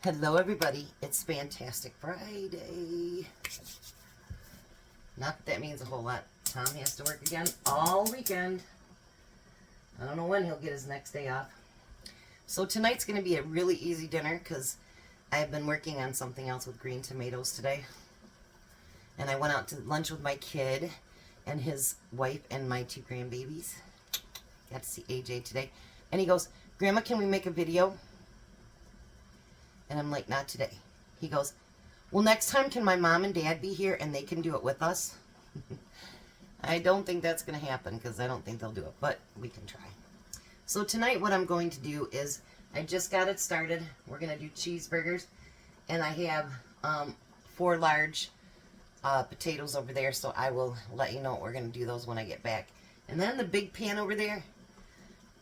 Hello everybody, it's Fantastic Friday. Not that that means a whole lot. Tom has to work again all weekend. I don't know when he'll get his next day off. So tonight's going to be a really easy dinner because I've been working on something else with green tomatoes today. And I went out to lunch with my kid and his wife and my 2 grandbabies. Got to see AJ today. And he goes, "Grandma, can we make a video?" And I'm like, "Not today." He goes, "Well, next time can my mom and dad be here and they can do it with us?" I don't think that's going to happen because I don't think they'll do it, but we can try. So tonight what I'm going to do is, I just got it started. We're going to do cheeseburgers. And I have 4 large potatoes over there, so I will let you know what we're going to do those when I get back. And then the big pan over there,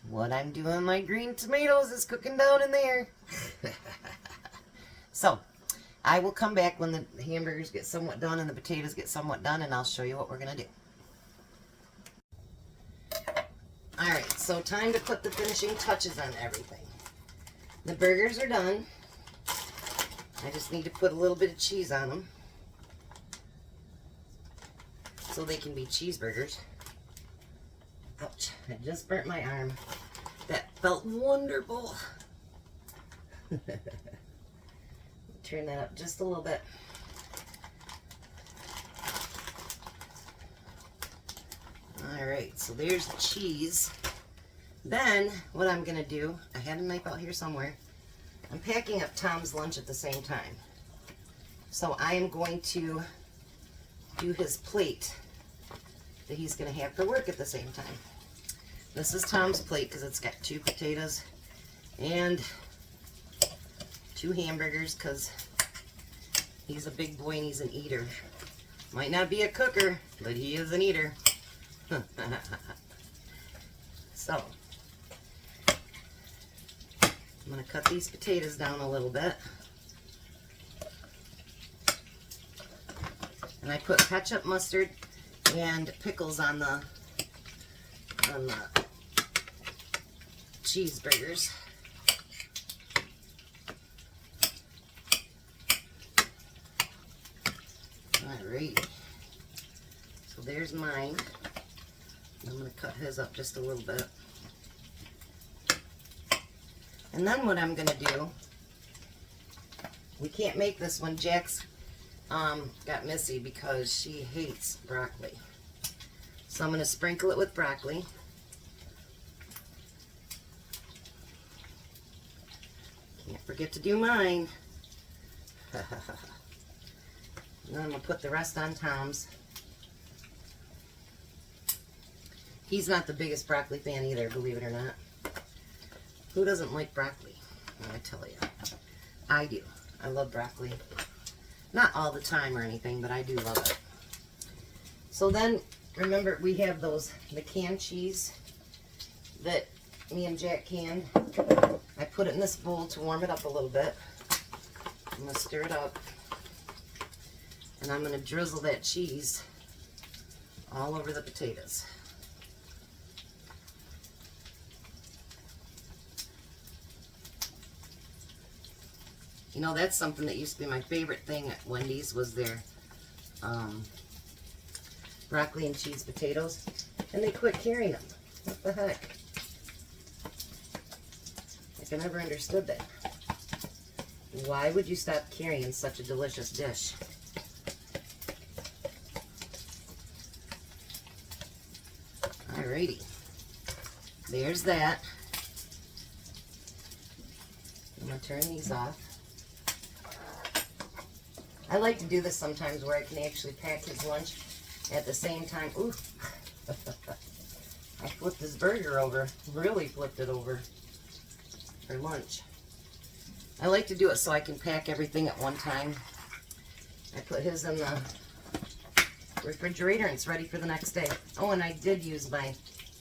what I'm doing my green tomatoes is cooking down in there. So, I will come back when the hamburgers get somewhat done and the potatoes get somewhat done, and I'll show you what we're going to do. Alright, so time to put the finishing touches on everything. The burgers are done. I just need to put a little bit of cheese on them so they can be cheeseburgers. Ouch, I just burnt my arm. That felt wonderful. Turn that up just a little bit. Alright, so there's the cheese. Then, what I'm going to do, I had a knife out here somewhere. I'm packing up Tom's lunch at the same time. So I am going to do his plate that he's going to have for work at the same time. This is Tom's plate because it's got 2 potatoes and 2 hamburgers because he's a big boy and he's an eater. Might not be a cooker, but he is an eater. So, I'm going to cut these potatoes down a little bit. And I put ketchup, mustard, and pickles on the cheeseburgers. Alright, so there's mine. I'm going to cut his up just a little bit. And then what I'm going to do, we can't make this one. Jack's got Missy because she hates broccoli. So I'm going to sprinkle it with broccoli. Can't forget to do mine. And then I'm going to put the rest on Tom's. He's not the biggest broccoli fan either, believe it or not. Who doesn't like broccoli? I tell you. I do. I love broccoli. Not all the time or anything, but I do love it. So then, remember, we have the canned cheese that me and Jack canned. I put it in this bowl to warm it up a little bit. I'm going to stir it up. And I'm going to drizzle that cheese all over the potatoes. You know, that's something that used to be my favorite thing at Wendy's, was their broccoli and cheese potatoes. And they quit carrying them. What the heck? Like, I never understood that. Why would you stop carrying such a delicious dish? Alrighty. There's that. I'm going to turn these off. I like to do this sometimes where I can actually pack his lunch at the same time. Ooh, I flipped his burger over. Really flipped it over for lunch. I like to do it so I can pack everything at one time. I put his in the refrigerator and it's ready for the next day. Oh, and I did use my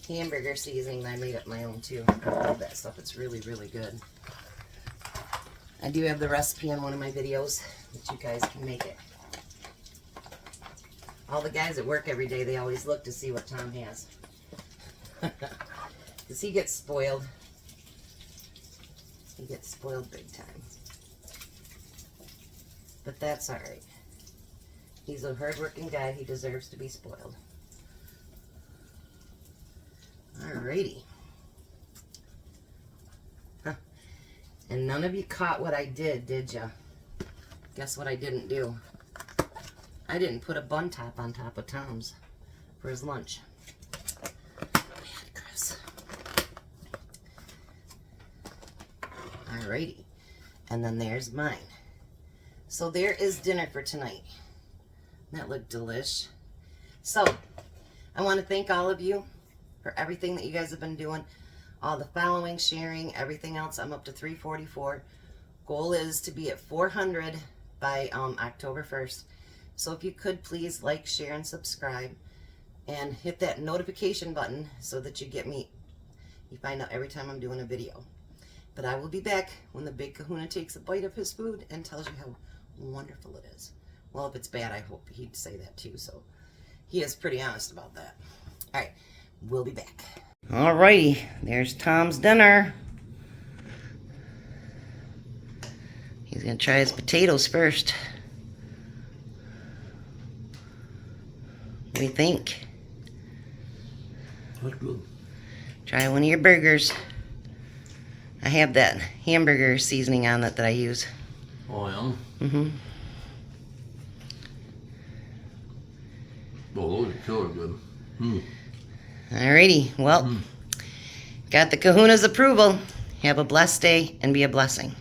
hamburger seasoning. I made up my own too. I love that stuff. It's really, really good. I do have the recipe in one of my videos that you guys can make it. All the guys at work every day, they always look to see what Tom has. Because he gets spoiled. He gets spoiled big time. But that's all right. He's a hard-working guy. He deserves to be spoiled. Alrighty. Huh. And none of you caught what I did ya? Guess what I didn't do? I didn't put a bun top on top of Tom's for his lunch. Bad, Chris. Alrighty. And then there's mine. So there is dinner for tonight. That looked delish. So, I want to thank all of you for everything that you guys have been doing. All the following, sharing, everything else. I'm up to 344. Goal is to be at 400 by October 1st. So if you could please like, share, and subscribe. And hit that notification button so that you find out every time I'm doing a video. But I will be back when the big kahuna takes a bite of his food and tells you how wonderful it is. Well, if it's bad, I hope he'd say that too. So he is pretty honest about that. All right, we'll be back. Alrighty, there's Tom's dinner. He's gonna try his potatoes first. What do you think? That's good. Try one of your burgers. I have that hamburger seasoning on it that I use. Oh, yeah? Mm-hmm. Oh, those are killer good. Alrighty, well, got the kahuna's approval. Have a blessed day and be a blessing.